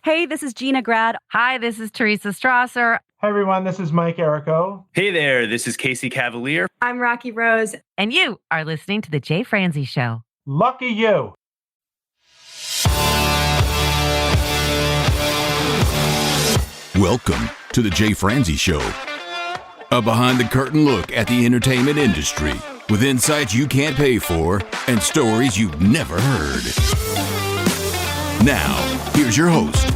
Hey, this is Gina Grad. Hi, this is Teresa Strasser. Hi, everyone. This is Mike Errico. Hey there, this is Casey Cavalier. I'm Rocky Rose. And you are listening to The Jay Franzi Show. Lucky you. Welcome to The Jay Franzi Show, a behind-the-curtain look at the entertainment industry with insights you can't pay for and stories you've never heard. Now, here's your host,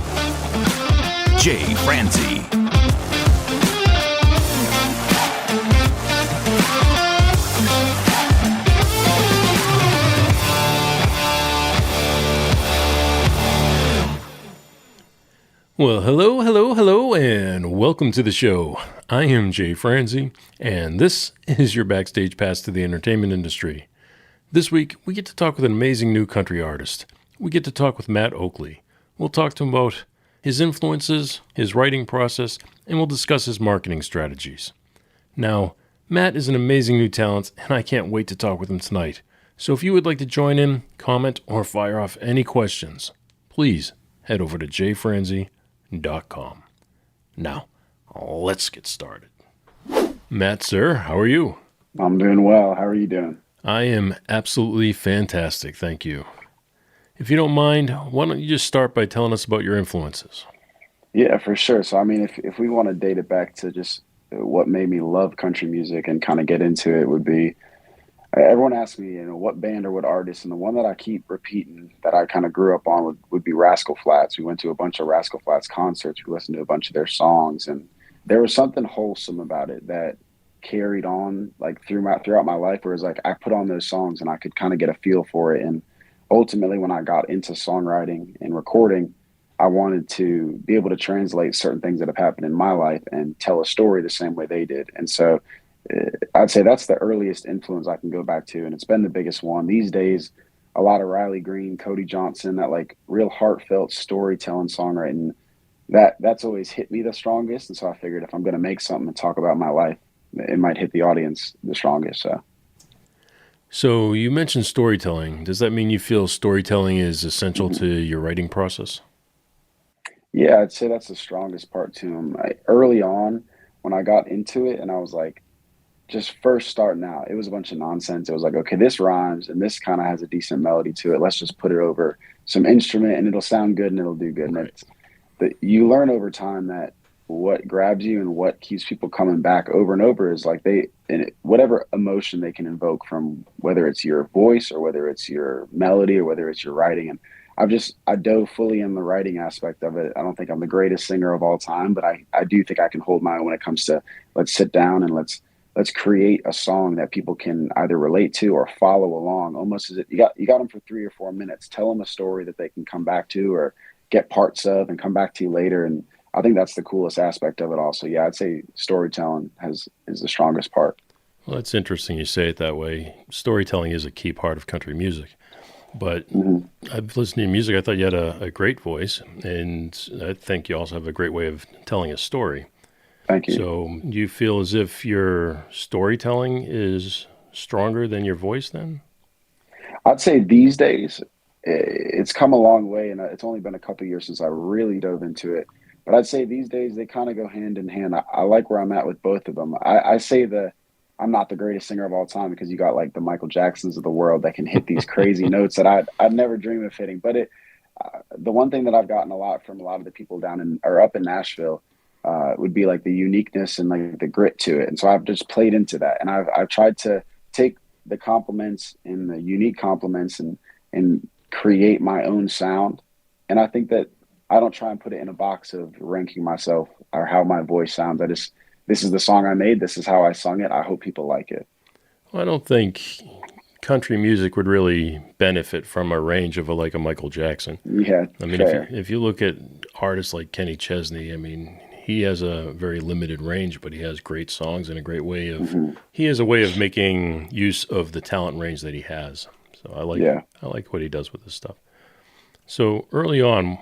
Jay Franzi. Well, hello, and welcome to the show. I am Jay Franzi, and this is your backstage pass to the entertainment industry. This week, we get to talk with an amazing new country artist. We get to talk with Matt Oakley. We'll talk to him about his influences, his writing process, and we'll discuss his marketing strategies. Now, Matt is an amazing new talent, and I can't wait to talk with him tonight. So if you would like to join in, comment, or fire off any questions, please head over to jfranzi.com. Now, let's get started. Matt, sir, how are you? I'm doing well. How are you doing? I am absolutely fantastic, thank you. If you don't mind, why don't you just start by telling us about your influences? Yeah, for sure. So, I mean, if we want to date it back to just what made me love country music and kind of get into it would be, everyone asks me, what band or what artist, and the one that I keep repeating that I kind of grew up on would be Rascal Flatts. We went to a bunch of Rascal Flatts concerts. We listened to a bunch of their songs, and there was something wholesome about it that carried on like throughout my life, where it's like I put on those songs and I could kind of get a feel for it. And ultimately, when I got into songwriting and recording, I wanted to be able to translate certain things that have happened in my life and tell a story the same way they did. And so I'd say that's the earliest influence I can go back to, and it's been the biggest one. These days, a lot of Riley Green, Cody Johnson, that like real heartfelt storytelling, songwriting, that's always hit me the strongest. And so I figured if I'm going to make something and talk about my life, it might hit the audience the strongest. So you mentioned storytelling. Does that mean you feel storytelling is essential to your writing process? Yeah, I'd say that's the strongest part to them. Early on, when I got into it and I was like, just first starting out, it was a bunch of nonsense. It was like, okay, this rhymes and this kind of has a decent melody to it. Let's just put it over some instrument and it'll sound good and it'll do good. Right. And you learn over time that what grabs you and what keeps people coming back over and over is like whatever emotion they can invoke from, whether it's your voice or whether it's your melody or whether it's your writing. And I dove fully in the writing aspect of it. I don't think I'm the greatest singer of all time, but I do think I can hold my own when it comes to let's sit down and let's create a song that people can either relate to or follow along. Almost as if you got them for 3 or 4 minutes. Tell them a story that they can come back to or get parts of and come back to later. And I think that's the coolest aspect of it all. So yeah, I'd say storytelling is the strongest part. Well, that's interesting you say it that way. Storytelling is a key part of country music. But I've listened to your music. I thought you had a great voice, and I think you also have a great way of telling a story. Thank you. So do you feel as if your storytelling is stronger than your voice then? I'd say these days it's come a long way, and it's only been a couple of years since I really dove into it. But I'd say these days they kind of go hand in hand. I like where I'm at with both of them. I say I'm not the greatest singer of all time because you got like the Michael Jacksons of the world that can hit these crazy notes that I'd never dream of hitting. But the one thing that I've gotten a lot from a lot of the people up in Nashville would be like the uniqueness and like the grit to it. And so I've just played into that. And I've tried to take the compliments and the unique compliments and create my own sound. And I think that I don't try and put it in a box of ranking myself or how my voice sounds. This is the song I made. This is how I sung it. I hope people like it. Well, I don't think country music would really benefit from a range of a Michael Jackson. Yeah, I mean, if you look at artists like Kenny Chesney, I mean, he has a very limited range, but he has great songs and a great way of he has a way of making use of the talent range that he has. So I like what he does with this stuff. So early on,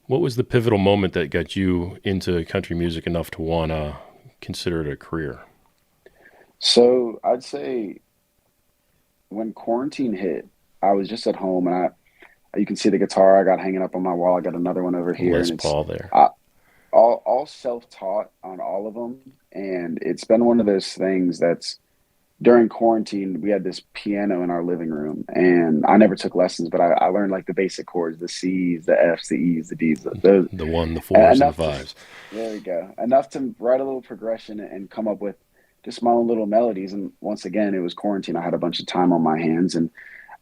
what was the pivotal moment that got you into country music enough to want to consider it a career? So I'd say when quarantine hit, I was just at home and You can see the guitar I got hanging up on my wall. I got another one over here. Les And it's Paul there. all self-taught on all of them. And it's been one of those things that's during quarantine, we had this piano in our living room, and I never took lessons, but I learned like the basic chords, the C's, the F's, the E's, the D's, The 1, the 4s, and the 5s. There we go. Enough to write a little progression and come up with just my own little melodies. And once again, it was quarantine. I had a bunch of time on my hands, and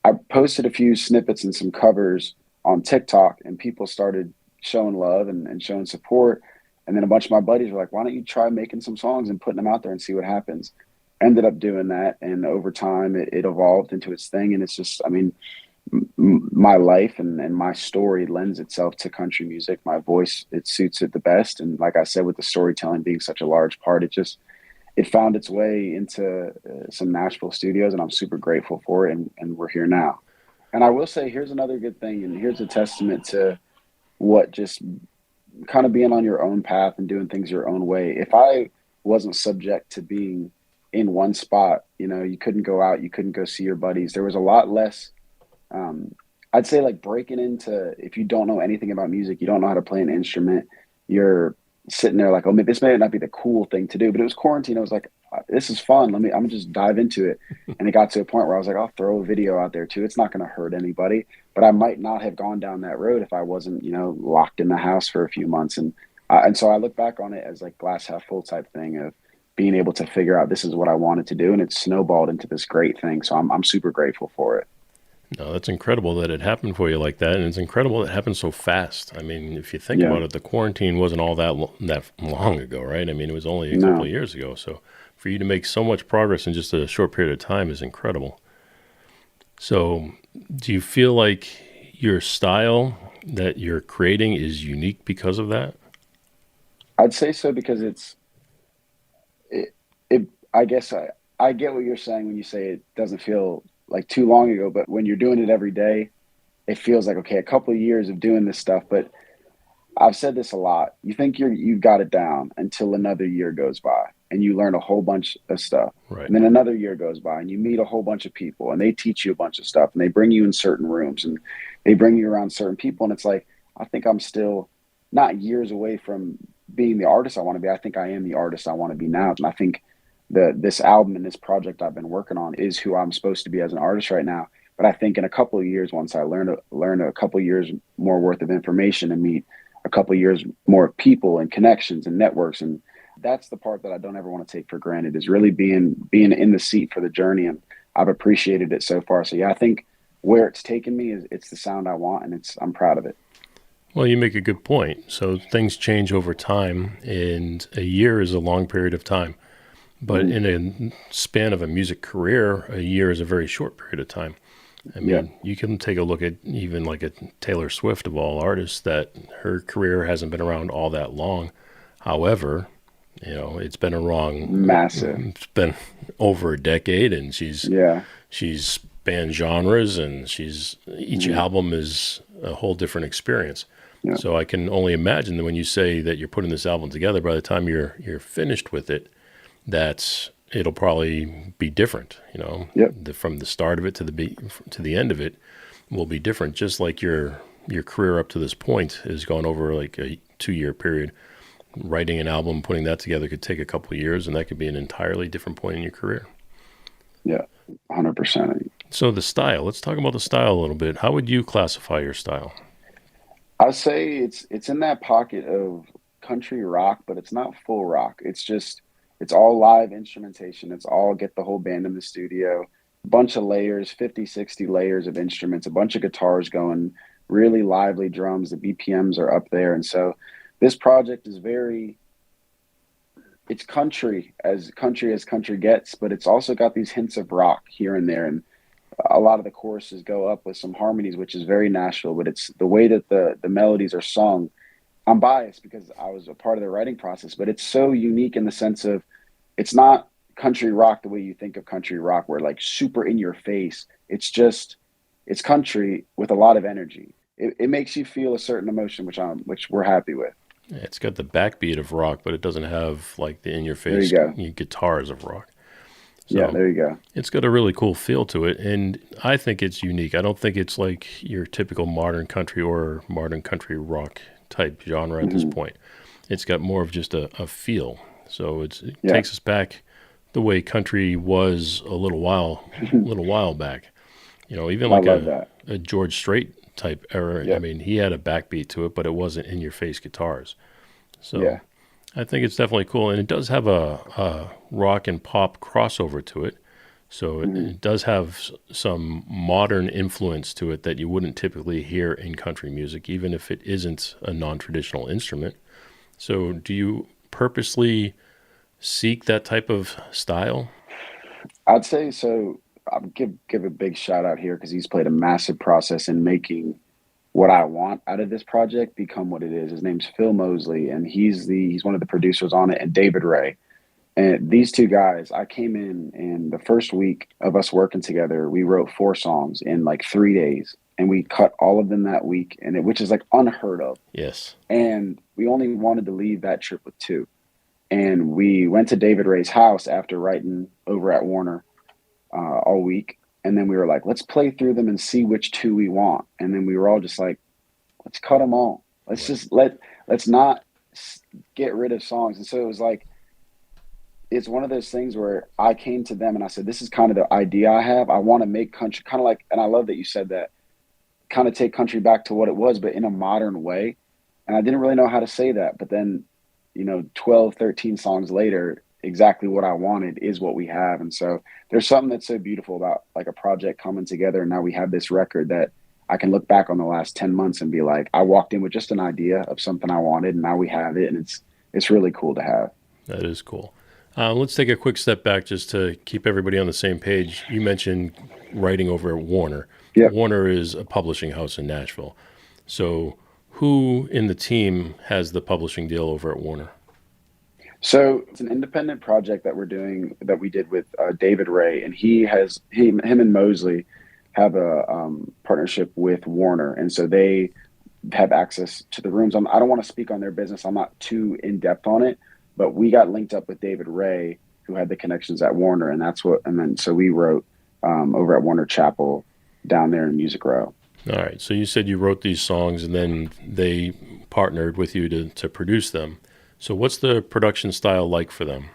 I posted a few snippets and some covers on TikTok, and people started showing love and showing support. And then a bunch of my buddies were like, why don't you try making some songs and putting them out there and see what happens? Ended up doing that. And over time, it evolved into its thing. And it's just, I mean, my life and my story lends itself to country music. My voice, it suits it the best. And like I said, with the storytelling being such a large part, it found its way into some Nashville studios, and I'm super grateful for it. And we're here now. And I will say, here's another good thing. And here's a testament to what just kind of being on your own path and doing things your own way. If I wasn't subject to being in one spot, you couldn't go out, you couldn't go see your buddies. There was a lot less, I'd say, like breaking into, if you don't know anything about music, you don't know how to play an instrument, you're sitting there like, oh, maybe this may not be the cool thing to do, but it was quarantine. I was like, this is fun. I'm gonna just dive into it. And it got to a point where I was like, I'll throw a video out there too. It's not going to hurt anybody, but I might not have gone down that road if I wasn't, locked in the house for a few months. And so I look back on it as like glass half full type thing of being able to figure out this is what I wanted to do. And it's snowballed into this great thing. So I'm super grateful for it. No, that's incredible that it happened for you like that. And it's incredible it happened so fast. I mean, if you think about it, the quarantine wasn't all that long ago, right? I mean, it was only a couple of years ago. So for you to make so much progress in just a short period of time is incredible. So do you feel like your style that you're creating is unique because of that? I'd say so, because I guess I get what you're saying when you say it doesn't feel like too long ago, but when you're doing it every day, it feels like, okay, a couple of years of doing this stuff. But I've said this a lot. You think you've got it down until another year goes by and you learn a whole bunch of stuff. Right. And then another year goes by and you meet a whole bunch of people and they teach you a bunch of stuff and they bring you in certain rooms and they bring you around certain people. And it's like, I think I'm still not years away from being the artist I want to be. I think I am the artist I want to be now. And I think this album and this project I've been working on is who I'm supposed to be as an artist right now. But I think in a couple of years, once I learn a couple of years more worth of information and meet a couple of years more people and connections and networks, and that's the part that I don't ever want to take for granted, is really being in the seat for the journey. And I've appreciated it so far. So yeah, I think where it's taken me it's the sound I want, and I'm proud of it. Well, you make a good point. So things change over time, and a year is a long period of time. But in a span of a music career, a year is a very short period of time. I mean, you can take a look at even like a Taylor Swift of all artists, that her career hasn't been around all that long. However, it's been massive. It's been over a decade, and she's spanned genres, and each album is a whole different experience. Yeah. So I can only imagine that when you say that you're putting this album together, by the time you're finished with it, it'll probably be different, from the start of it to the end of it will be different. Just like your career up to this point has gone over like a 2-year period. Writing an album, putting that together could take a couple of years, and that could be an entirely different point in your career. Yeah, 100%. So the style, let's talk about the style a little bit. How would you classify your style? I'd say it's in that pocket of country rock, but it's not full rock. It's all live instrumentation. It's all get the whole band in the studio, bunch of layers, 50, 60 layers of instruments, a bunch of guitars going, really lively drums. The BPMs are up there. And so this project is it's country as country gets, but it's also got these hints of rock here and there. And a lot of the choruses go up with some harmonies, which is very Nashville, but it's the way that the melodies are sung. I'm biased because I was a part of the writing process, but it's so unique in the sense of it's not country rock the way you think of country rock, where like super in your face. It's country with a lot of energy. It makes you feel a certain emotion, which we're happy with. Yeah, it's got the backbeat of rock, but it doesn't have like the in your face guitars of rock. Yeah, So there you go. it's got a really cool feel to it, and I think it's unique. I don't think it's like your typical modern country or modern country rock type genre at this point. It's got more of just a feel. So it Yeah. takes us back the way country was a little while back. Even I like love that. a George Strait type era. I Yep. mean, he had a backbeat to it, but it wasn't in your face guitars. So Yeah. I think it's definitely cool, and it does have a rock and pop crossover to it. So it does have some modern influence to it that you wouldn't typically hear in country music, even if it isn't a non-traditional instrument. So do you purposely seek that type of style? I'd say so. I'll give a big shout out here because he's played a massive process in making what I want out of this project become what it is. His name's Phil Mosley, and he's one of the producers on it, and David Ray. And these two guys, I came in, and the first week of us working together, we wrote 4 songs in like 3 days, and we cut all of them that week, which is like unheard of. Yes. And we only wanted to leave that trip with 2. And we went to David Ray's house after writing over at Warner all week. And then we were like, let's play through them and see which 2 we want. And then we were all just like, let's cut them all. Let's not get rid of songs. And so it was like, it's one of those things where I came to them and I said, this is kind of the idea I have. I want to make country kind of like, and I love that you said that, kind of take country back to what it was, but in a modern way. And I didn't really know how to say that. But then, 12, 13 songs later, exactly what I wanted is what we have. And so there's something that's so beautiful about like a project coming together. And now we have this record that I can look back on the last 10 months and be like, I walked in with just an idea of something I wanted, and now we have it. And it's really cool to have. That is cool. Let's take a quick step back just to keep everybody on the same page. You mentioned writing over at Warner. Yep. Warner is a publishing house in Nashville. So who in the team has the publishing deal over at Warner? So it's an independent project that we're doing that we did with David Ray, and him and Mosley have a partnership with Warner, and so they have access to the rooms. I don't want to speak on their business. I'm not too in depth on it, but we got linked up with David Ray, who had the connections at Warner, so we wrote over at Warner Chapel down there in Music Row. All right. So you said you wrote these songs and then they partnered with you to produce them. So what's the production style like for them?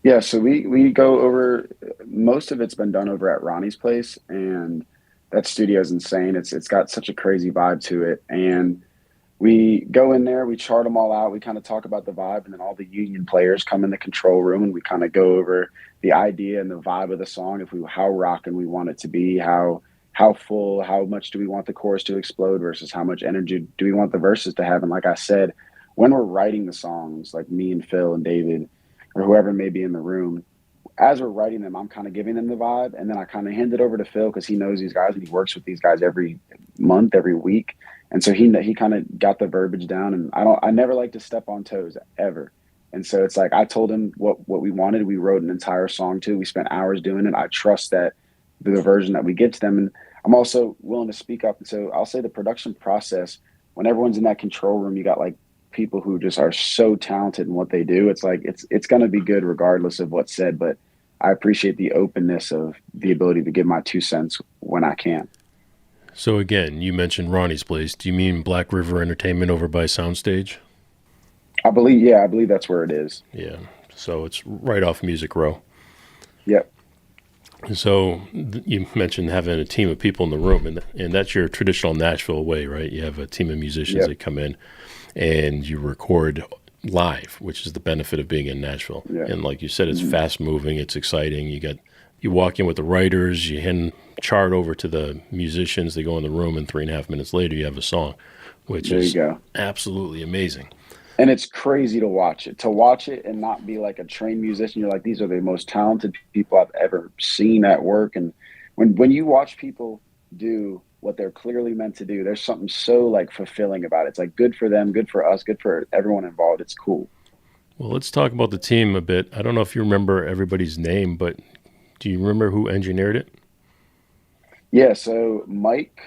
Yeah, so we go over, most of it's been done over at Ronnie's place, and that studio is insane. It's got such a crazy vibe to it, and we go in there, we chart them all out, we kind of talk about the vibe, and then all the union players come in the control room, and we kind of go over the idea and the vibe of the song, how rockin' we want it to be, how full, how much do we want the chorus to explode versus how much energy do we want the verses to have. And like I said, when we're writing the songs, like me and Phil and David or whoever may be in the room, as we're writing them, I'm kind of giving them the vibe, and then I kind of hand it over to Phil because he knows these guys and he works with these guys every month, every week. And so he kind of got the verbiage down, and I never like to step on toes ever. And so it's like, I told him what we wanted. We wrote an entire song too. We spent hours doing it. I trust that the version that we get to them. And I'm also willing to speak up. And so I'll say the production process, when everyone's in that control room, you got like people who just are so talented in what they do. It's like, it's going to be good regardless of what's said, but I appreciate the openness of the ability to give my 2 cents when I can. So again, you mentioned Ronnie's place. Do you mean Black River Entertainment over by Soundstage? I believe that's where it is. Yeah. So it's right off Music Row. Yep. So you mentioned having a team of people in the room, and that's your traditional Nashville way, right? You have a team of musicians Yep. that come in and you record live, which is the benefit of being in Nashville. Yeah. And like you said, it's fast moving, it's exciting. You walk in with the writers, you hand chart over to the musicians, they go in the room, and 3.5 minutes later you have a song, which There you is go. absolutely amazing. And it's crazy to watch it and not be like a trained musician. You're like, these are the most talented people I've ever seen at work. And when you watch people do what they're clearly meant to do, there's something so like fulfilling about it. It's like good for them, good for us, good for everyone involved. It's cool. Well, let's talk about the team a bit. I don't know if you remember everybody's name, but do you remember who engineered it? Yeah, so Mike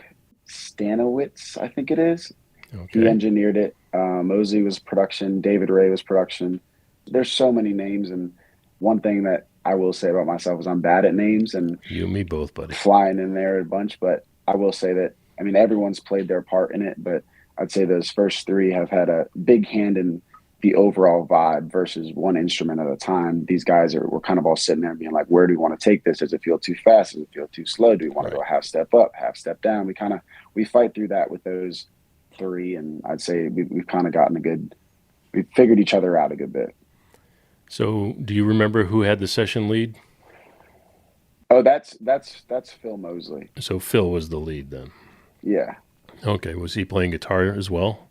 Stanowitz, I think it is. Okay. He engineered it. Mosley was production. David Ray was production. There's so many names, and one thing that I will say about myself is I'm bad at names and You and me both, buddy. flying in there a bunch. But I will say that, I mean, everyone's played their part in it, but I'd say those first three have had a big hand in the overall vibe versus one instrument at a time. These guys were kind of all sitting there being like, where do we want to take this? Does it feel too fast? Does it feel too slow? Do we want to go half step up, half step down? We fight through that with those three. And I'd say we've kind of we've figured each other out a good bit. So do you remember who had the session lead? Oh, that's Phil Mosley. So Phil was the lead then. Yeah. Okay. Was he playing guitar as well?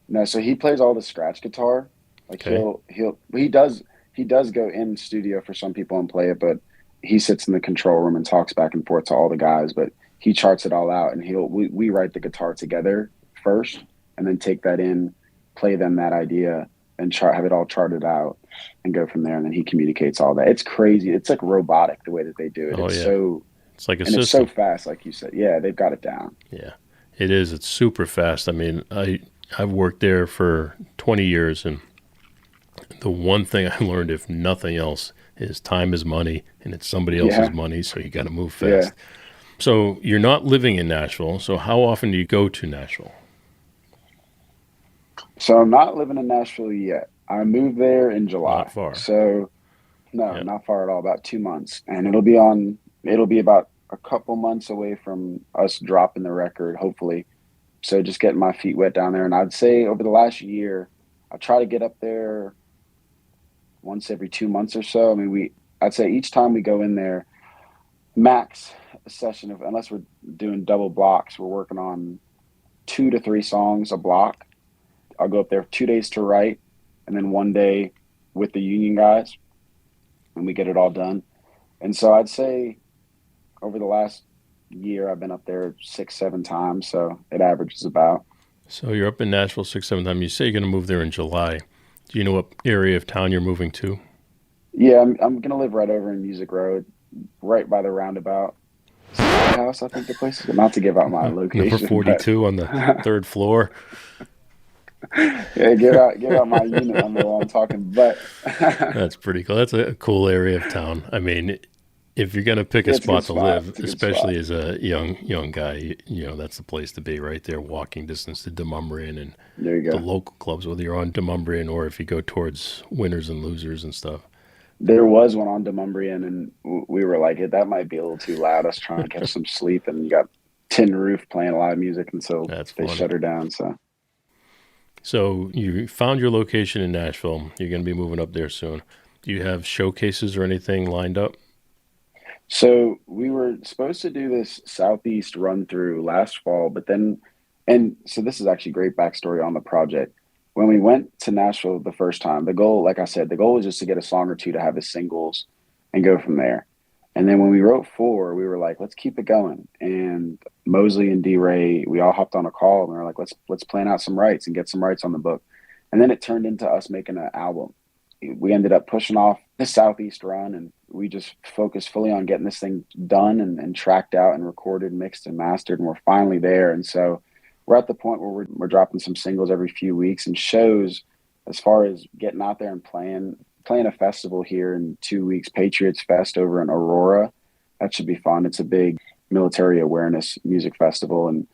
No, so he plays all the scratch guitar. Like he does go in studio for some people and play it, but he sits in the control room and talks back and forth to all the guys, but he charts it all out, and we write the guitar together first and then take that in, play them that idea and have it all charted out and go from there. And then he communicates all that. It's crazy. It's like robotic the way that they do it. It's like a system. It's so fast, like you said. Yeah, they've got it down. Yeah, it is. It's super fast. I mean, I've worked there for 20 years, and the one thing I learned, if nothing else, is time is money, and it's somebody else's money, so you got to move fast. Yeah. So you're not living in Nashville, so how often do you go to Nashville? So I'm not living in Nashville yet. I moved there in July. Not far. So no, not far at all, about 2 months. And it'll be about a couple months away from us dropping the record, hopefully. So just getting my feet wet down there. And I'd say over the last year, I try to get up there once every 2 months or so. I mean, I'd say each time we go in there, max a session of, unless we're doing double blocks, we're working on 2 to 3 songs a block. I'll go up there 2 days to write, and then 1 day with the union guys, and we get it all done. And so I'd say over the last year, I've been up there 6-7 times, so it averages about. So you're up in Nashville 6-7 times. You say you're going to move there in July. Do you know what area of town you're moving to? Yeah, I'm going to live right over in Music Road, right by the roundabout. House, I think the place is. Not to give out my location. Number 42 on the 3rd floor. Yeah, give out my unit number while I'm talking. But that's pretty cool. That's a cool area of town. I mean, if you're going to pick a spot to live, especially as a young guy, that's the place to be right there, walking distance to Demumbrian and there you go. The local clubs, whether you're on Demumbrian or if you go towards winners and losers and stuff. There was one on Demumbrian, and we were like, that might be a little too loud. Us trying to catch some sleep, and you got Tin Roof playing a lot of music until they shut her down. So you found your location in Nashville. You're going to be moving up there soon. Do you have showcases or anything lined up? So we were supposed to do this Southeast run through last fall, but then, and so this is actually great backstory on the project. When we went to Nashville the first time, the goal, like I said, the goal was just to get a song or two to have as singles and go from there. And then when we wrote 4, we were like, let's keep it going. And Mosley and D-Ray, we all hopped on a call and we were like, let's plan out some rights and get some rights on the book. And then it turned into us making an album. We ended up pushing off the Southeast run, and we just focused fully on getting this thing done and tracked out and recorded, mixed and mastered. And we're finally there. And so we're at the point where we're dropping some singles every few weeks and shows as far as getting out there and playing a festival here in 2 weeks, Patriots Fest over in Aurora. That should be fun. It's a big military awareness music festival, and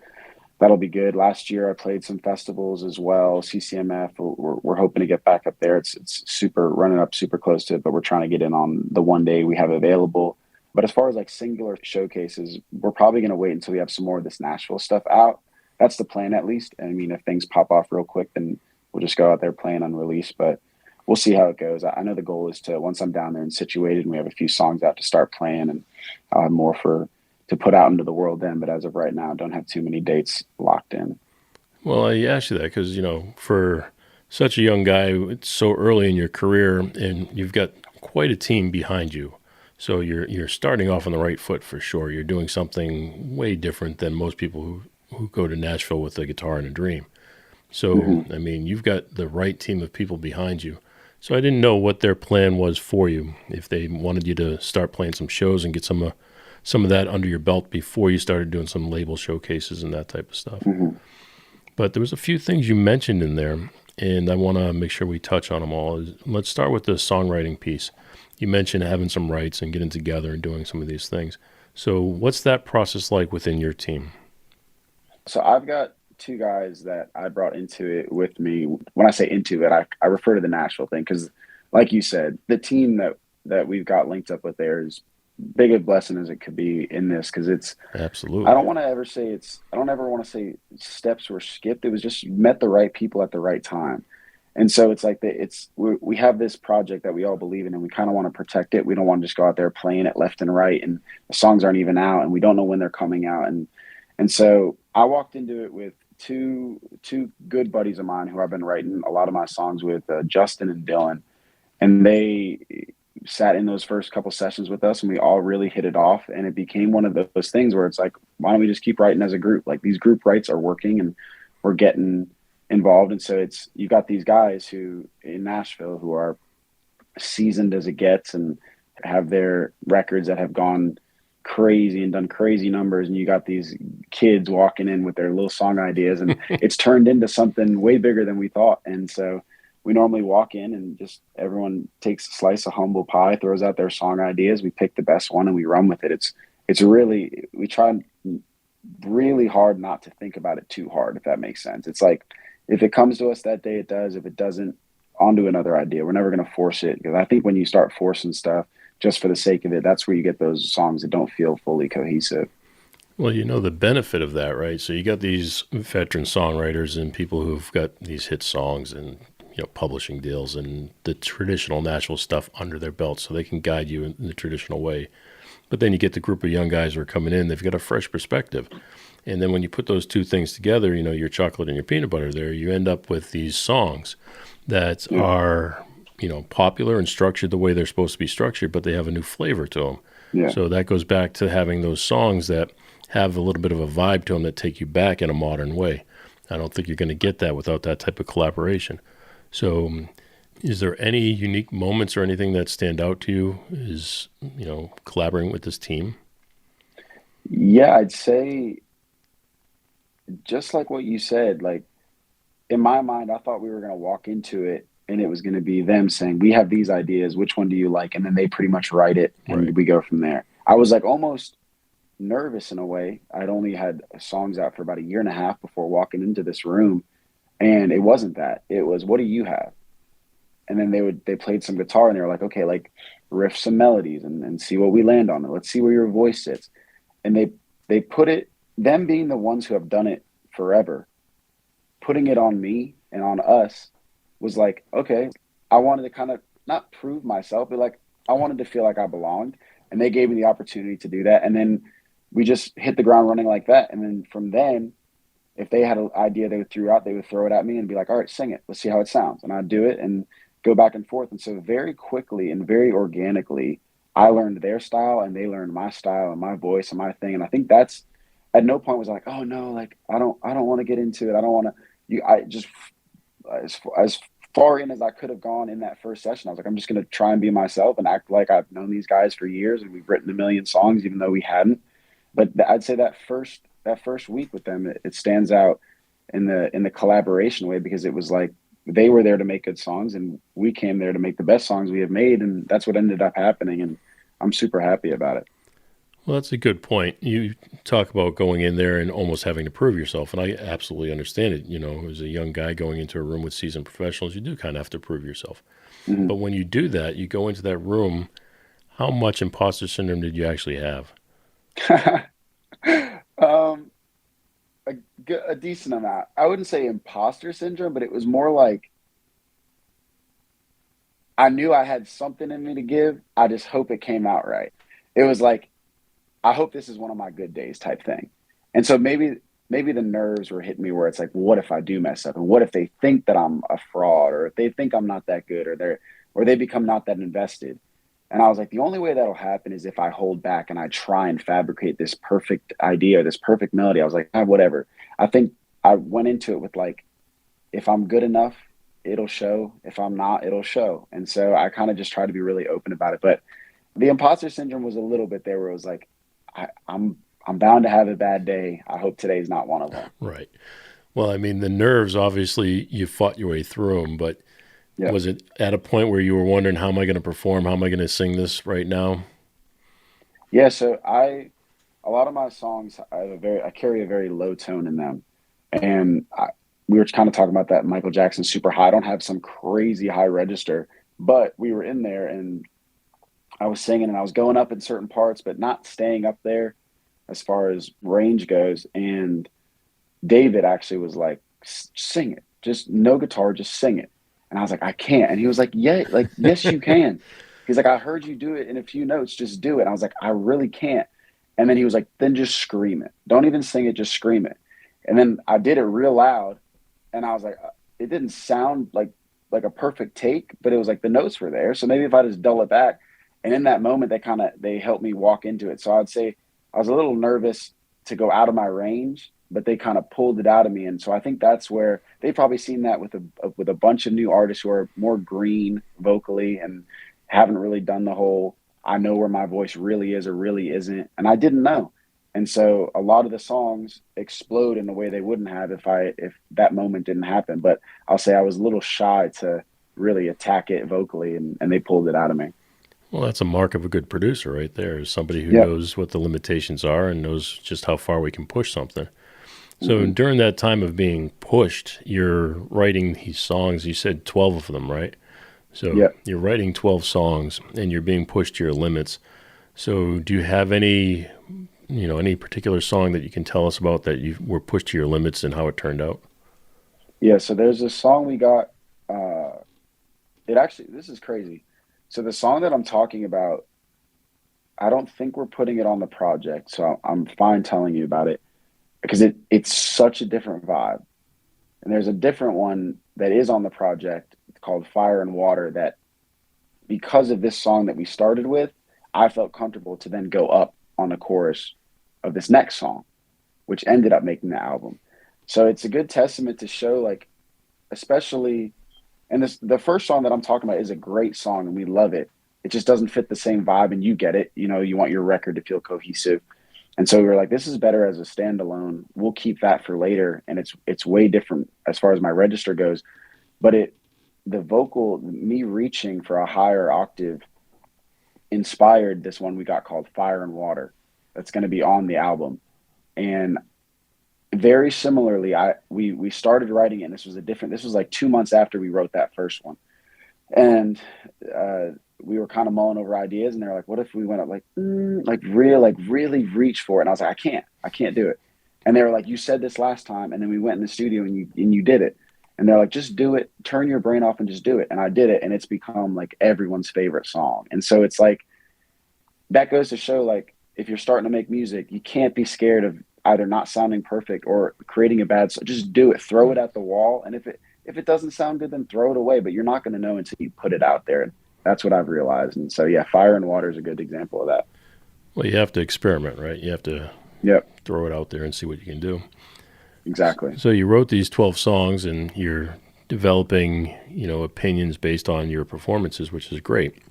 that'll be good. Last year I played some festivals as well. CCMF, we're hoping to get back up there. It's running up super close to it, but we're trying to get in on the 1 day we have available. But as far as like singular showcases, we're probably going to wait until we have some more of this Nashville stuff out. That's the plan, at least. I mean, if things pop off real quick, then we'll just go out there playing unreleased, but we'll see how it goes. I know the goal is to, once I'm down there and situated and we have a few songs out, to start playing, and I'll have more to put out into the world then. But as of right now, I don't have too many dates locked in. Well, I asked you that because, for such a young guy, it's so early in your career and you've got quite a team behind you. So you're starting off on the right foot for sure. You're doing something way different than most people who go to Nashville with a guitar and a dream. So, I mean, you've got the right team of people behind you. So I didn't know what their plan was for you, if they wanted you to start playing some shows and get some of that under your belt before you started doing some label showcases and that type of stuff. But there was a few things you mentioned in there, and I want to make sure we touch on them all. Let's start with the songwriting piece. You mentioned having some rights and getting together and doing some of these things. So what's that process like within your team? So I've got two guys that I brought into it with me. When I say into it, I refer to the Nashville thing because, like you said, the team that we've got linked up with there is big a blessing as it could be in this because it's Absolutely. I don't ever want to say steps were skipped. It was just met the right people at the right time. And so it's like we have this project that we all believe in and we kind of want to protect it. We don't want to just go out there playing it left and right and the songs aren't even out and we don't know when they're coming out. And so I walked into it with two good buddies of mine who I've been writing a lot of my songs with, Justin and Dylan. And they sat in those first couple sessions with us and we all really hit it off. And it became one of those things where it's like, why don't we just keep writing as a group? Like these group writes are working and we're getting involved. And so you got these guys who in Nashville who are seasoned as it gets and have their records that have gone crazy and done crazy numbers. And you got these kids walking in with their little song ideas and it's turned into something way bigger than we thought. And so we normally walk in and just everyone takes a slice of humble pie, throws out their song ideas. We pick the best one and we run with it. It's really, we try really hard not to think about it too hard, if that makes sense. It's like, if it comes to us that day, it does. If it doesn't, on to another idea. We're never going to force it because I think when you start forcing stuff just for the sake of it, that's where you get those songs that don't feel fully cohesive. Well, you know the benefit of that, right? So you got these veteran songwriters and people who've got these hit songs and publishing deals and the traditional Nashville stuff under their belt so they can guide you in the traditional way. But then you get the group of young guys who are coming in, they've got a fresh perspective. And then when you put those two things together, your chocolate and your peanut butter there, you end up with these songs that are, popular and structured the way they're supposed to be structured, but they have a new flavor to them. Yeah. So that goes back to having those songs that have a little bit of a vibe to them that take you back in a modern way. I don't think you're going to get that without that type of collaboration. So is there any unique moments or anything that stand out to you is, collaborating with this team? Yeah, I'd say just like what you said, like in my mind, I thought we were going to walk into it and it was going to be them saying, we have these ideas, which one do you like? And then they pretty much write it and we go from there. I was like almost nervous in a way. I'd only had songs out for about a year and a half before walking into this room. And it wasn't that. It was, what do you have? And then they played some guitar and they were like, okay, like riff some melodies and see what we land on. Let's see where your voice sits. And they put it, them being the ones who have done it forever, putting it on me and on us was like, okay, I wanted to kind of not prove myself, but like I wanted to feel like I belonged. And they gave me the opportunity to do that. And then we just hit the ground running like that. And then from then, if they had an idea they would throw out, they would throw it at me and be like, all right, sing it. Let's see how it sounds. And I'd do it and go back and forth. And so very quickly and very organically, I learned their style and they learned my style and my voice and my thing. And I think that's at no point was like, oh no, like I don't want to get into it. I don't want to, I just, as far in as I could have gone in that first session, I was like, I'm just going to try and be myself and act like I've known these guys for years and we've written a million songs, even though we hadn't. But I'd say that first week with them, it stands out in the collaboration way because it was like they were there to make good songs and we came there to make the best songs we have made, and that's what ended up happening, and I'm super happy about it. Well, that's a good point. You talk about going in there and almost having to prove yourself, and I absolutely understand it. As a young guy going into a room with seasoned professionals, you do kind of have to prove yourself. Mm-hmm. But when you do that, you go into that room, how much imposter syndrome did you actually have? A decent amount. I wouldn't say imposter syndrome, but it was more like I knew I had something in me to give. I just hope it came out right. It was like, I hope this is one of my good days type thing. And so maybe the nerves were hitting me where it's like, what if I do mess up? And what if they think that I'm a fraud, or if they think I'm not that good, or they become not that invested? And I was like, the only way that'll happen is if I hold back and I try and fabricate this perfect idea, this perfect melody. I was like, whatever. I think I went into it with like, if I'm good enough, it'll show. If I'm not, it'll show. And so I kind of just tried to be really open about it. But the imposter syndrome was a little bit there where it was like, I'm bound to have a bad day. I hope today's not one of them. Right. Well, I mean, the nerves, obviously, you fought your way through them, but Yeah. was it at a point where you were wondering, how am I going to perform? How am I going to sing this right now? Yeah, so a lot of my songs, I carry a very low tone in them. And we were kind of talking about that Michael Jackson super high. I don't have some crazy high register, but we were in there and I was singing and I was going up in certain parts, but not staying up there as far as range goes. And David actually was like, Sing it, just no guitar, just sing it." And I was like, "I can't." And he was like, "Yeah, like yes, you can." He's like, "I heard you do it in a few notes, just do it." And I was like, "I really can't." And then he was like, "Then just scream it. Don't even sing it, just scream it." And then I did it real loud, and I was like, it didn't sound like a perfect take, but it was like the notes were there. So maybe if I just dull it back, and in that moment, they helped me walk into it. So I'd say I was a little nervous to go out of my range, but they kind of pulled it out of me. And so I think that's where they've probably seen that with a bunch of new artists who are more green vocally and haven't really done the whole I know where my voice really is or really isn't. And I didn't know. And so a lot of the songs explode in a way they wouldn't have if that moment didn't happen. But I'll say I was a little shy to really attack it vocally, and they pulled it out of me. Well, that's a mark of a good producer right there, is somebody who Yep. knows what the limitations are and knows just how far we can push something. So Hmm. during that time of being pushed, you're writing these songs. You said 12 of them, right? So Yep. you're writing 12 songs and you're being pushed to your limits. So do you have any particular song that you can tell us about that you were pushed to your limits and how it turned out? Yeah. So there's a song we got. It actually, this is crazy. So the song that I'm talking about, I don't think we're putting it on the project. So I'm fine telling you about it because it's such a different vibe. And there's a different one that is on the project. It's called Fire and Water. That because of this song that we started with, I felt comfortable to then go up on the chorus of this next song, which ended up making the album. So it's a good testament to show, like, especially, and the first song that I'm talking about is a great song and we love it. It just doesn't fit the same vibe, and you get it. You know, you want your record to feel cohesive. And so we were like, this is better as a standalone. We'll keep that for later. And it's way different as far as my register goes. But the vocal, me reaching for a higher octave inspired this one we got called Fire and Water. That's going to be on the album. And very similarly, we started writing it, and this was like 2 months after we wrote that first one. And we were kind of mulling over ideas, and they're like, what if we went up like really reach for it? And I was like, I can't do it. And they were like, you said this last time. And then we went in the studio and you did it. And they're like, just do it, turn your brain off and just do it. And I did it. And it's become like everyone's favorite song. And so it's like, that goes to show, like, if you're starting to make music, you can't be scared of either not sounding perfect or creating a bad song. Just do it, throw it at the wall. And if it doesn't sound good, then throw it away, but you're not going to know until you put it out there. And that's what I've realized. And so, yeah, Fire and Water is a good example of that. Well, you have to experiment, right? You have to Yep, throw it out there and see what you can do. exactly. So you wrote these 12 songs and you're developing, opinions based on your performances, which is great.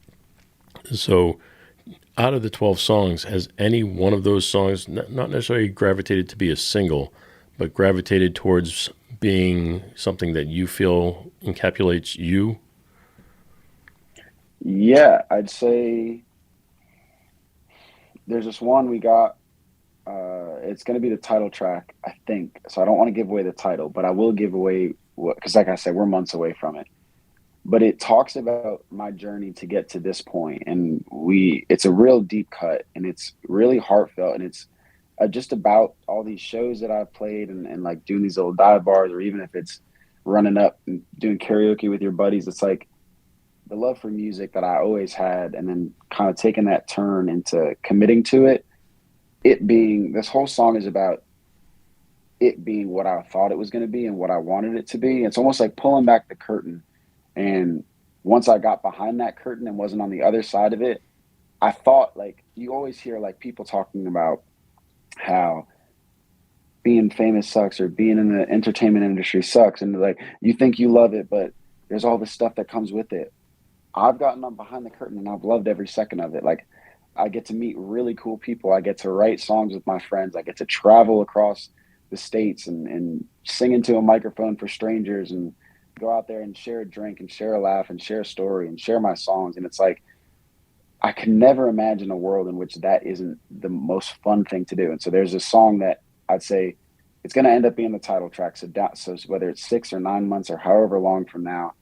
So out of the 12 songs, has any one of those songs not necessarily gravitated to be a single, but gravitated towards being something that you feel encapsulates you? Yeah, I'd say there's this one we got. It's going to be the title track, I think. So I don't want to give away the title, but I will give away what, because like I said, we're months away from it. But it talks about my journey to get to this point, and it's a real deep cut, and it's really heartfelt, and it's just about all these shows that I've played, and like doing these little dive bars, or even if it's running up and doing karaoke with your buddies. It's like the love for music that I always had, and then kind of taking that turn into committing to it. It being, this whole song is about it being what I thought it was going to be and what I wanted it to be. It's almost like pulling back the curtain. And once I got behind that curtain and wasn't on the other side of it, I thought, like, you always hear like people talking about how being famous sucks or being in the entertainment industry sucks. And like, you think you love it, but there's all this stuff that comes with it. I've gotten up behind the curtain and I've loved every second of it. Like, I get to meet really cool people. I get to write songs with my friends. I get to travel across the States and sing into a microphone for strangers and go out there and share a drink and share a laugh and share a story and share my songs. And it's like, I can never imagine a world in which that isn't the most fun thing to do. And so there's a song that I'd say it's going to end up being the title track. So whether it's 6 or 9 months or however long from now,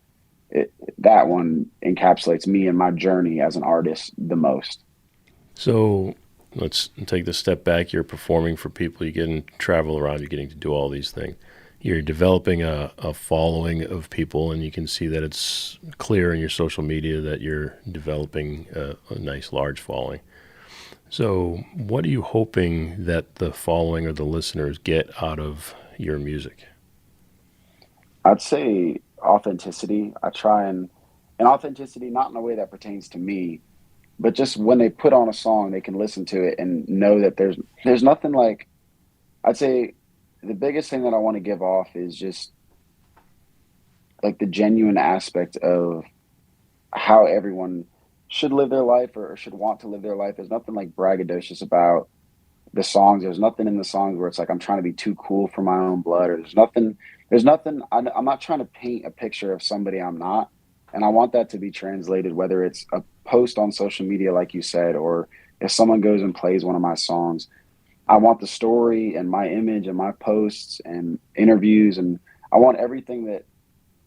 that one encapsulates me and my journey as an artist the most. So let's take the step back. You're performing for people. You get to travel around. You're getting to do all these things. You're developing a following of people, and you can see that it's clear in your social media that you're developing a nice large following. So what are you hoping that the following or the listeners get out of your music? I'd say authenticity. I try and authenticity, not in a way that pertains to me, but just when they put on a song, they can listen to it and know that there's nothing like, I'd say the biggest thing that I want to give off is just like the genuine aspect of how everyone should live their life or should want to live their life. There's nothing like braggadocious about the songs. There's nothing in the songs where it's like I'm trying to be too cool for my own blood, or there's nothing. I'm not trying to paint a picture of somebody I'm not. And I want that to be translated, whether it's a post on social media, like you said, or if someone goes and plays one of my songs. I want the story and my image and my posts and interviews, and I want everything that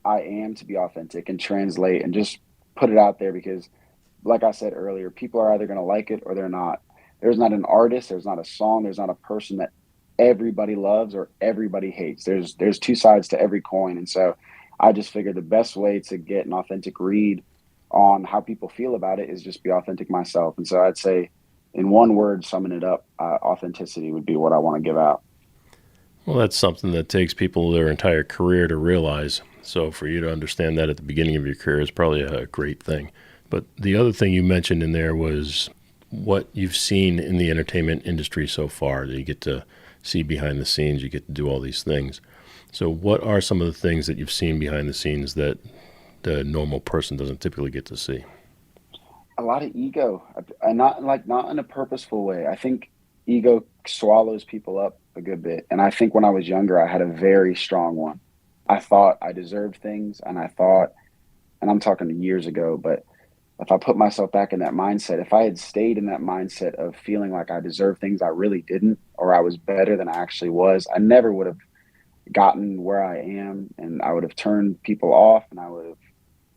I am to be authentic and translate and just put it out there, because like I said earlier, people are either going to like it or they're not. There's not an artist, there's not a song, there's not a person that everybody loves or everybody hates. There's two sides to every coin. And so I just figured the best way to get an authentic read on how people feel about it is just be authentic myself. And so I'd say, in one word, summing it up, authenticity would be what I want to give out. Well, that's something that takes people their entire career to realize. So for you to understand that at the beginning of your career is probably a great thing. But the other thing you mentioned in there was what you've seen in the entertainment industry so far. That you get to see behind the scenes, you get to do all these things. So what are some of the things that you've seen behind the scenes that the normal person doesn't typically get to see? A lot of ego, and not in a purposeful way. I think ego swallows people up a good bit. And I think when I was younger, I had a very strong one. I thought I deserved things, and I'm talking years ago, but if I put myself back in that mindset, if I had stayed in that mindset of feeling like I deserved things I really didn't, or I was better than I actually was, I never would have gotten where I am, and I would have turned people off, and I would have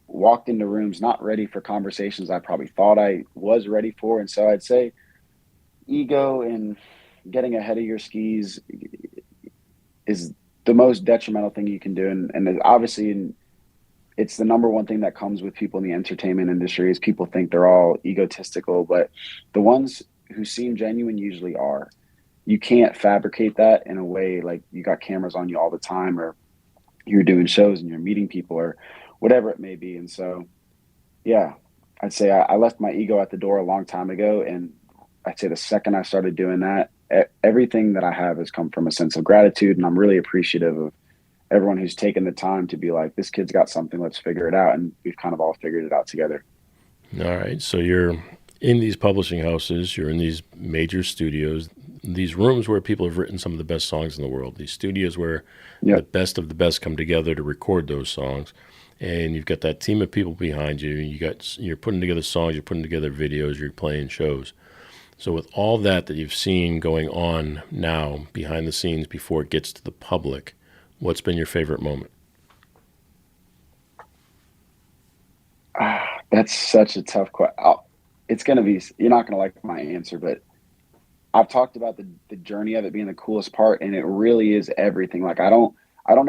walked into rooms not ready for conversations I probably thought I was ready for. And so I'd say ego and getting ahead of your skis is the most detrimental thing you can do. And obviously it's the number one thing that comes with people in the entertainment industry is people think they're all egotistical, but the ones who seem genuine usually are. You can't fabricate that in a way like you got cameras on you all the time, or you're doing shows and you're meeting people or whatever it may be. And so, yeah, I'd say I left my ego at the door a long time ago. And I'd say the second I started doing that, everything that I have has come from a sense of gratitude. And I'm really appreciative of everyone who's taken the time to be like, this kid's got something, let's figure it out. And we've kind of all figured it out together. All right. So you're in these publishing houses, you're in these major studios, these rooms where people have written some of the best songs in the world, these studios where the best of the best come together to record those songs. And you've got that team of people behind you. You're putting together songs, you're putting together videos, you're playing shows. So with all that you've seen going on now behind the scenes before it gets to the public, what's been your favorite moment? That's such a tough question. It's going to be, you're not going to like my answer, but I've talked about the journey of it being the coolest part, and it really is everything. Like I don't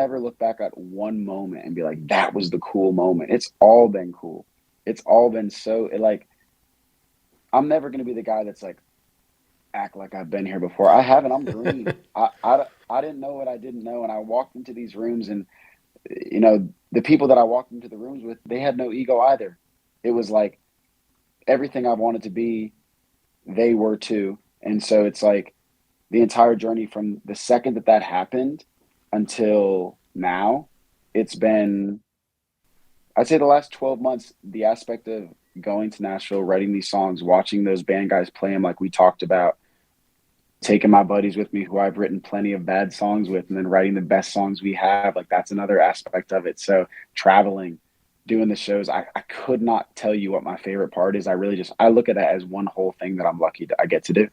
ever look back at one moment and be like, that was the cool moment. It's all been cool. It's all been I'm never going to be the guy that's like, act like I've been here before. I haven't. I'm green. I didn't know what I didn't know. And I walked into these rooms, and, you know, the people that I walked into the rooms with, they had no ego either. It was like everything I wanted to be, they were too. And so it's like the entire journey from the second that happened until now, it's been, I'd say the last 12 months, the aspect of going to Nashville, writing these songs, watching those band guys play them like we talked about, taking my buddies with me who I've written plenty of bad songs with, and then writing the best songs we have. Like, that's another aspect of it. So traveling, doing the shows, I could not tell you what my favorite part is. I look at it as one whole thing that I'm lucky I get to do.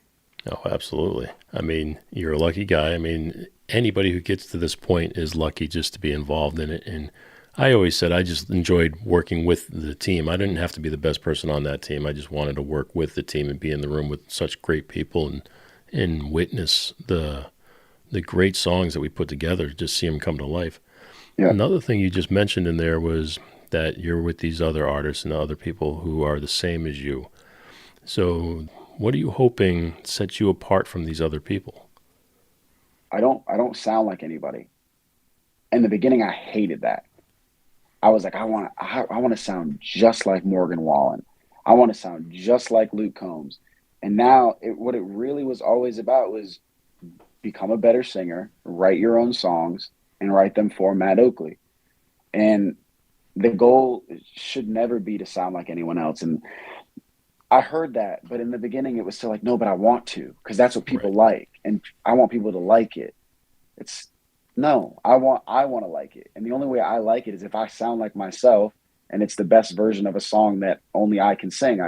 Oh, absolutely. I mean, you're a lucky guy. I mean, anybody who gets to this point is lucky just to be involved in it. And I always said I just enjoyed working with the team. I didn't have to be the best person on that team. I just wanted to work with the team and be in the room with such great people and witness the great songs that we put together, just see them come to life. Yeah. Another thing you just mentioned in there was that you're with these other artists and other people who are the same as you. So what are you hoping sets you apart from these other people? I don't sound like anybody. In the beginning, I hated that. I was like, I want to sound just like Morgan Wallen. I want to sound just like Luke Combs. And now what it really was always about was become a better singer, write your own songs, and write them for Matt Oakley. And the goal should never be to sound like anyone else. And I heard that, but in the beginning it was still like, no, but I want to, because that's what people like. And I want people to like it. I want to like it. And the only way I like it is if I sound like myself and it's the best version of a song that only I can sing.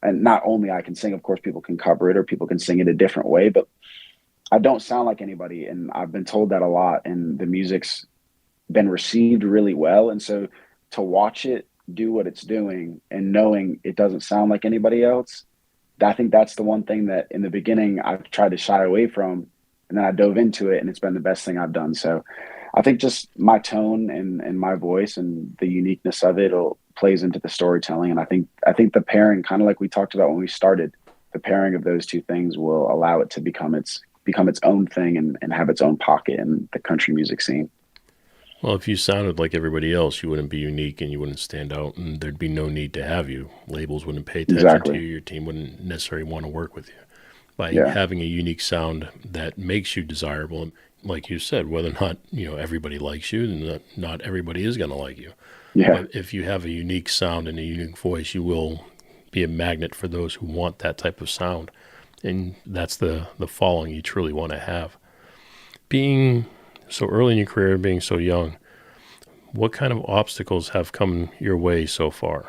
And not only I can sing, of course, people can cover it or people can sing it a different way, but I don't sound like anybody. And I've been told that a lot, and the music's been received really well. And so to watch it do what it's doing and knowing it doesn't sound like anybody else, I think that's the one thing that in the beginning I've tried to shy away from, and then I dove into it, and it's been the best thing I've done. So I think just my tone and my voice and the uniqueness of it plays into the storytelling. And I think the pairing, kind of like we talked about when we started, the pairing of those two things will allow it to become its own thing and have its own pocket in the country music scene. Well, if you sounded like everybody else, you wouldn't be unique and you wouldn't stand out, and there'd be no need to have you. Labels wouldn't pay attention to you. Your team wouldn't necessarily want to work with you. By having a unique sound that makes you desirable, like you said, whether or not everybody likes you, and not everybody is going to like you. Yeah. But if you have a unique sound and a unique voice, you will be a magnet for those who want that type of sound, and that's the following you truly want to have. Being so early in your career, being so young, what kind of obstacles have come your way so far?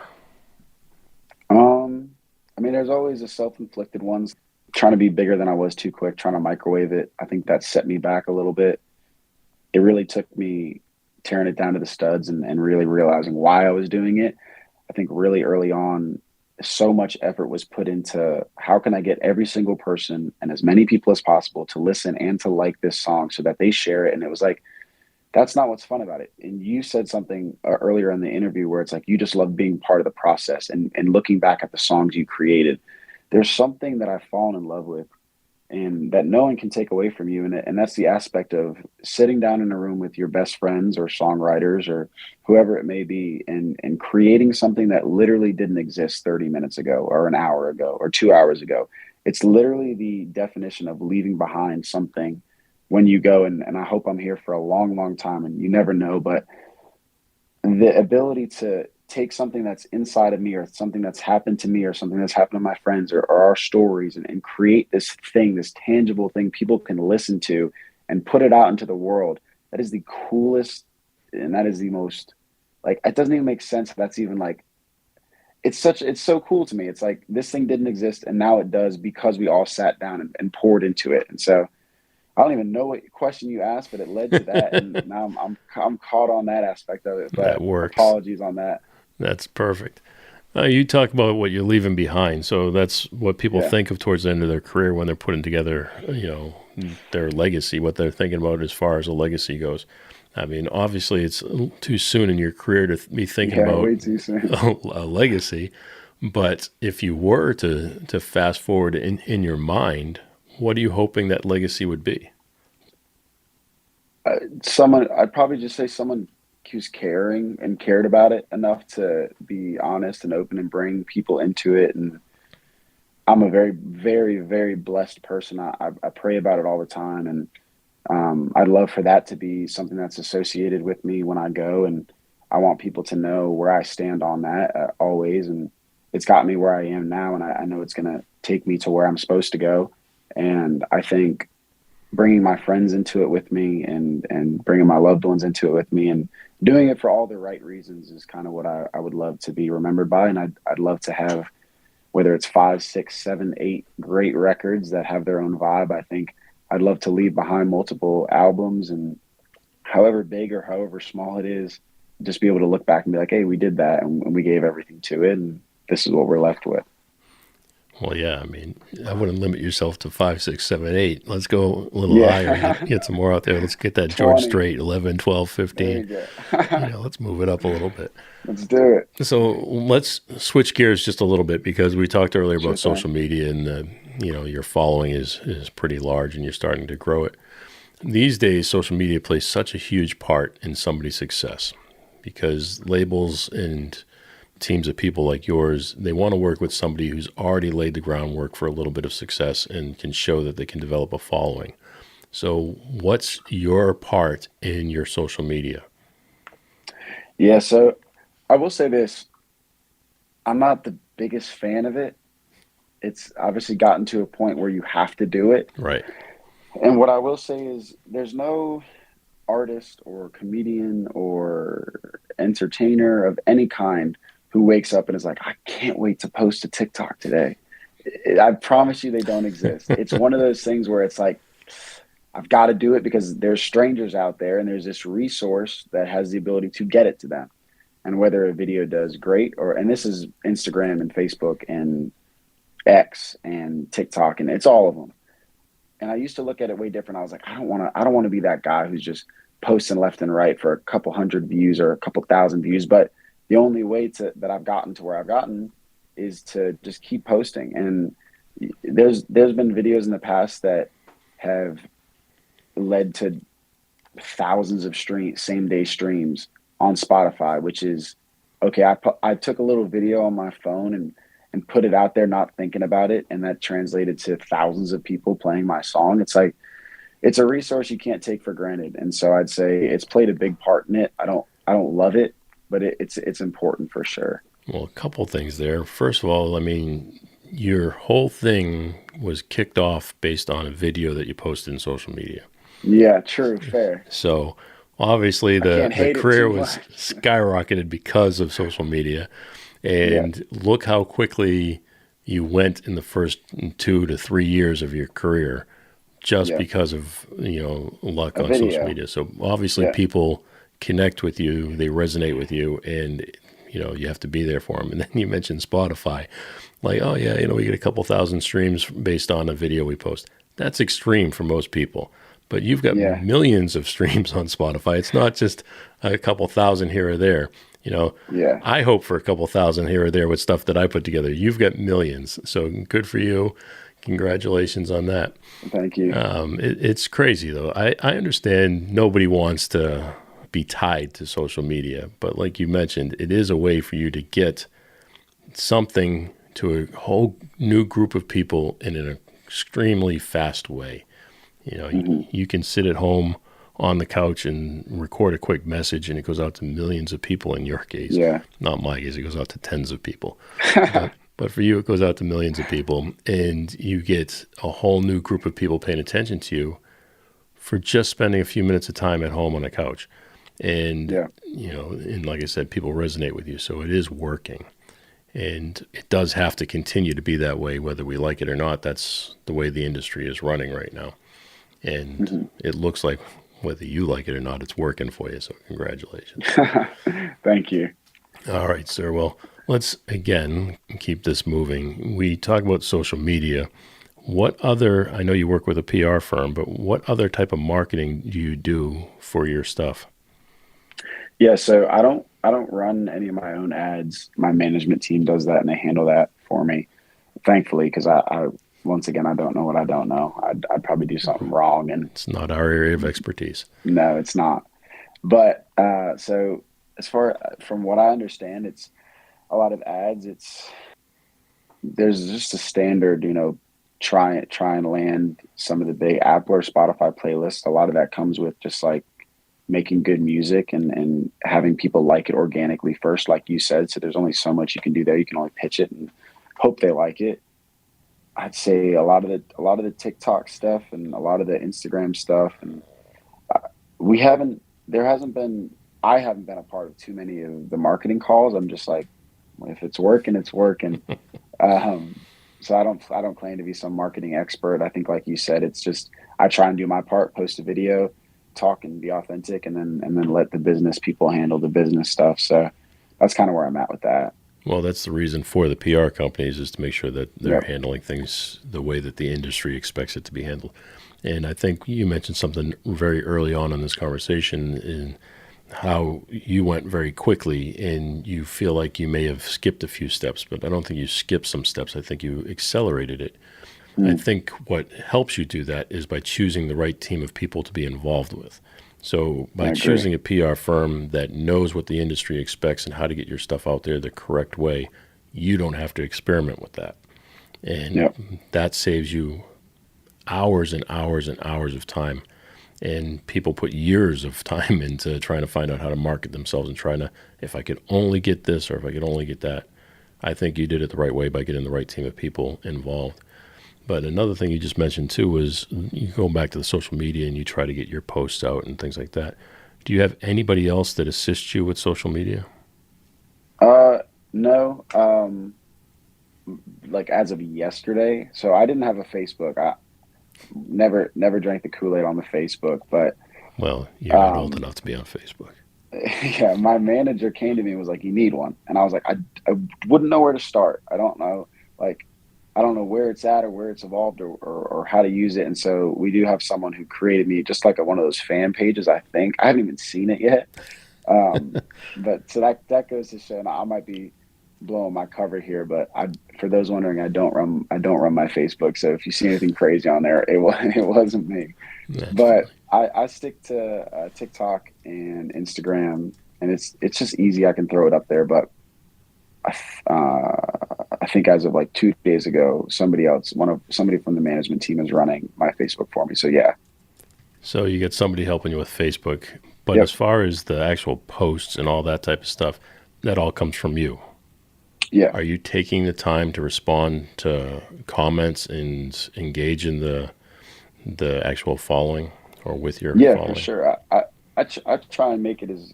I mean, there's always the self-inflicted ones. Trying to be bigger than I was too quick, trying to microwave it. I think that set me back a little bit. It really took me tearing it down to the studs and really realizing why I was doing it. I think really early on, so much effort was put into how can I get every single person and as many people as possible to listen and to like this song so that they share it. And it was like, that's not what's fun about it. And you said something earlier in the interview where it's like, you just love being part of the process and looking back at the songs you created. There's something that I've fallen in love with and that no one can take away from you. And that's the aspect of sitting down in a room with your best friends or songwriters or whoever it may be and creating something that literally didn't exist 30 minutes ago or an hour ago or 2 hours ago. It's literally the definition of leaving behind something when you go. And I hope I'm here for a long, long time, and you never know, but the ability to take something that's inside of me or something that's happened to me or something that's happened to my friends or our stories and create this thing, this tangible thing people can listen to and put it out into the world. That is the coolest. And that is the most, like, it doesn't even make sense. That's even like, it's so cool to me. It's like, this thing didn't exist and now it does because we all sat down and poured into it. And so I don't even know what question you asked, but it led to that. And now I'm caught on that aspect of it, but that works. Apologies on that. That's perfect. You talk about what you're leaving behind. So that's what people think of towards the end of their career when they're putting together, their legacy, what they're thinking about as far as a legacy goes. I mean, obviously it's too soon in your career to be thinking about way too soon. a legacy. But if you were to fast forward in your mind, what are you hoping that legacy would be? I'd probably just say someone who's caring and cared about it enough to be honest and open and bring people into it. And I'm a very, very, very blessed person. I pray about it all the time. And I'd love for that to be something that's associated with me when I go. And I want people to know where I stand on that always. And it's got me where I am now. And I know it's going to take me to where I'm supposed to go. And I think bringing my friends into it with me and bringing my loved ones into it with me and doing it for all the right reasons is kind of what I would love to be remembered by. And I'd love to have, whether it's 5, 6, 7, 8 great records that have their own vibe. I think I'd love to leave behind multiple albums, and however big or however small it is, just be able to look back and be like, hey, we did that and we gave everything to it, and this is what we're left with. Well, yeah, I mean, I wouldn't limit yourself to 5, 6, 7, 8. Let's go a little higher and get some more out there. Let's get that 20. George Strait, 11, 12, There 15. you go. Let's move it up a little bit. Let's do it. So let's switch gears just a little bit, because we talked earlier about Sure thing. social media, and your following is pretty large and you're starting to grow it. These days, social media plays such a huge part in somebody's success, because labels and teams of people like yours, they want to work with somebody who's already laid the groundwork for a little bit of success and can show that they can develop a following. So what's your part in your social media? Yeah, so I will say this. I'm not the biggest fan of it. It's obviously gotten to a point where you have to do it. Right. And what I will say is there's no artist or comedian or entertainer of any kind who wakes up and is like, I can't wait to post a TikTok today. I promise you they don't exist. It's one of those things where it's like, I've got to do it because there's strangers out there and there's this resource that has the ability to get it to them. And whether a video does great and this is Instagram and Facebook and X and TikTok, and it's all of them. And I used to look at it way different. I was like, I don't want to be that guy who's just posting left and right for a couple hundred views or a couple thousand views. But the only way that I've gotten to where I've gotten is to just keep posting. And there's been videos in the past that have led to thousands of same day streams on Spotify, which is okay. I took a little video on my phone and put it out there, not thinking about it, and that translated to thousands of people playing my song. It's like, it's a resource you can't take for granted. And so I'd say it's played a big part in it. I don't love it, but it's important for sure. Well, a couple things there. First of all, I mean, your whole thing was kicked off based on a video that you posted in social media. Yeah, true, fair. So obviously the career was skyrocketed because of social media. And look how quickly you went in the first 2 to 3 years of your career, just because of, luck on social media. So obviously people connect with you, they resonate with you, and, you have to be there for them. And then you mentioned Spotify, like, oh yeah, we get a couple thousand streams based on a video we post. That's extreme for most people. But you've got millions of streams on Spotify. It's not just a couple thousand here or there. I hope for a couple thousand here or there with stuff that I put together. You've got millions. So good for you. Congratulations on that. Thank you. It's crazy, though. I understand nobody wants to be tied to social media. But like you mentioned, it is a way for you to get something to a whole new group of people in an extremely fast way. You can sit at home on the couch and record a quick message, and it goes out to millions of people in your case. Yeah. Not my case, it goes out to tens of people. But for you, it goes out to millions of people, and you get a whole new group of people paying attention to you for just spending a few minutes of time at home on the couch. And, and like I said, people resonate with you, so it is working. And it does have to continue to be that way, whether we like it or not. That's the way the industry is running right now. And it looks like, whether you like it or not, it's working for you. So congratulations. Thank you. All right, sir. Well, let's, again, keep this moving. We talk about social media. What other, I know you work with a PR firm, but what other type of marketing do you do for your stuff? Yeah, so I don't run any of my own ads. My management team does that, and they handle that for me, thankfully, because I once again, I don't know what I don't know. I'd probably do something wrong. And it's not our area of expertise. No, it's not. But so as far from what I understand, it's a lot of ads. There's just a standard, try and land some of the big Apple or Spotify playlists. A lot of that comes with just like making good music and having people like it organically first, like you said. So there's only so much you can do there. You can only pitch it and hope they like it. I'd say a lot of the TikTok stuff and a lot of the Instagram stuff, and we haven't there hasn't been I haven't been a part of too many of the marketing calls. I'm just like, well, if it's working, it's working. Um, so I don't claim to be some marketing expert. I think, like you said, it's just I try and do my part, post a video, talk and be authentic, and then let the business people handle the business stuff. So that's kind of where I'm at with that. Well, that's the reason for the PR companies, is to make sure that they're Yep. handling things the way that the industry expects it to be handled. And I think you mentioned something very early on in this conversation in how you went very quickly and you feel like you may have skipped a few steps, but I don't think you skipped some steps. I think you accelerated it. I think what helps you do that is by choosing the right team of people to be involved with. So I by agree. choosing a PR firm that knows what the industry expects and how to get your stuff out there the correct way, you don't have to experiment with that. And Yep. that saves you hours and hours and hours of time. And people put years of time into trying to find out how to market themselves and trying to, if I could only get this or if I could only get that. I think you did it the right way by getting the right team of people involved. But another thing you just mentioned too was you go back to the social media and you try to get your posts out and things like that. Do you have anybody else that assists you with social media? No. Like as of yesterday, so I didn't have a Facebook. I never drank the Kool-Aid on the Facebook, but Well, you're not old um, enough to be on Facebook. yeah, my manager came to me and was like, "You need one," and I was like, I wouldn't know where to start. I don't know, like, I don't know where it's at or where it's evolved or how to use it. And so we do have someone who created me just like one of those fan pages. I think I haven't even seen it yet, um, but so that goes to show. And I might be blowing my cover here, but for those wondering, I don't run my Facebook. So if you see anything crazy on there, it wasn't me. But Naturally. I stick to TikTok and Instagram, and it's just easy. I can throw it up there. But I think as of like 2 days ago, somebody from the management team is running my Facebook for me. So yeah, So you get somebody helping you with Facebook. But yep, as far as the actual posts and all that type of stuff, that all comes from you. yeah, Are you taking the time to respond to comments and engage in the actual following or with your yeah, for following? sure. I try and make it as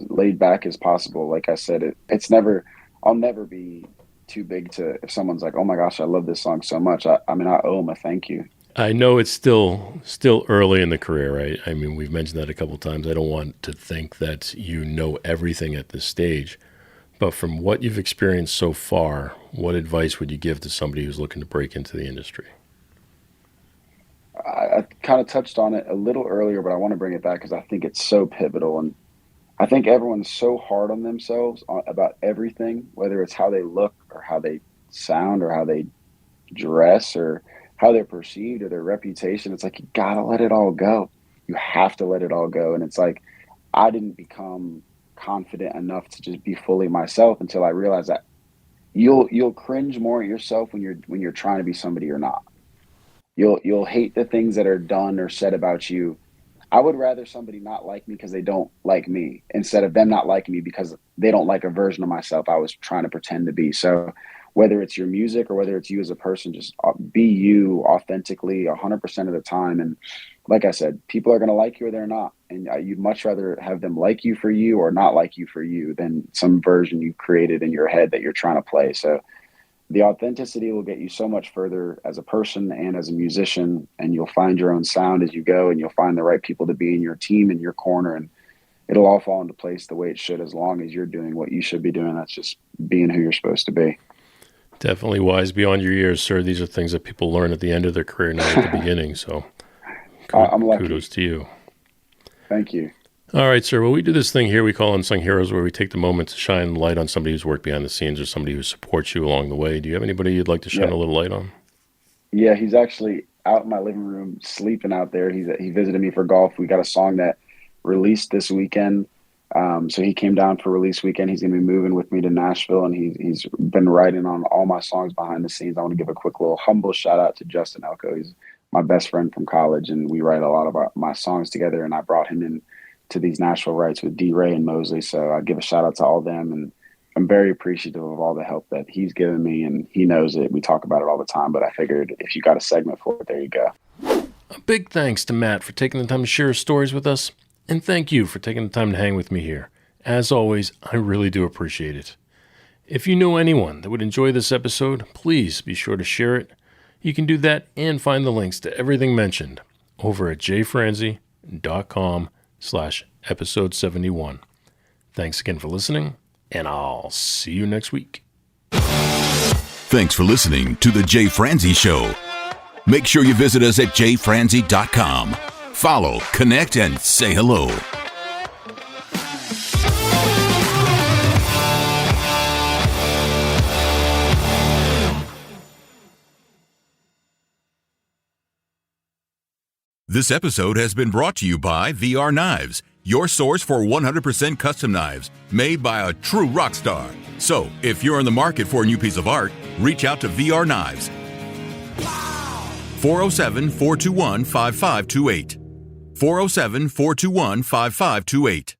laid back as possible. Like I said, it's never I'll never be too big to if someone's like, oh my gosh, I love this song so much. I mean, I owe them a thank you. I know it's still early in the career, right? I mean, we've mentioned that a couple of times. I don't want to think that you know everything at this stage, but from what you've experienced so far, what advice would you give to somebody who's looking to break into the industry? I kind of touched on it a little earlier, but I want to bring it back because I think it's so pivotal. And I think everyone's so hard on themselves about everything, whether it's how they look or how they sound or how they dress or how they're perceived or their reputation. It's like you gotta let it all go. You have to let it all go. And it's like I didn't become confident enough to just be fully myself until I realized that you'll cringe more at yourself when you're trying to be somebody you're not. You'll hate the things that are done or said about you. I would rather somebody not like me because they don't like me instead of them not liking me because they don't like a version of myself I was trying to pretend to be. So whether it's your music or whether it's you as a person, just be you authentically 100% of the time. And like I said, people are going to like you or they're not. And you'd much rather have them like you for you or not like you for you than some version you created in your head that you're trying to play. So the authenticity will get you so much further as a person and as a musician, and you'll find your own sound as you go, and you'll find the right people to be in your team, in your corner, and it'll all fall into place the way it should as long as you're doing what you should be doing. That's just being who you're supposed to be. Definitely wise beyond your years, sir. These are things that people learn at the end of their career, not at the beginning. So I'm lucky. kudos to you. Thank you. All right, sir. Well, we do this thing here we call Unsung Heroes, where we take the moment to shine light on somebody who's worked behind the scenes or somebody who supports you along the way. Do you have anybody you'd like to shine Yeah. a little light on? Yeah, he's actually out in my living room sleeping out there. He visited me for golf. We got a song that released this weekend. So he came down for release weekend. He's going to be moving with me to Nashville, and he's been writing on all my songs behind the scenes. I want to give a quick little humble shout out to Justin Elko. He's my best friend from college, and we write a lot of my songs together. And I brought him in to these Nashville rights with D. Ray and Mosley. So I'd give a shout out to all them. And I'm very appreciative of all the help that he's given me, and he knows it. We talk about it all the time, but I figured if you got a segment for it, there you go. A big thanks to Matt for taking the time to share his stories with us, and thank you for taking the time to hang with me here. As always, I really do appreciate it. If you know anyone that would enjoy this episode, please be sure to share it. You can do that and find the links to everything mentioned over at jfranzi.com/episode 71. Thanks again for listening, and I'll see you next week. Thanks for listening to The Jay Franzi Show. Make sure you visit us at jfranzi.com. Follow, connect, and say hello. This episode has been brought to you by VR Knives, your source for 100% custom knives made by a true rock star. So, if you're in the market for a new piece of art, reach out to VR Knives. 407-421-5528. 407-421-5528.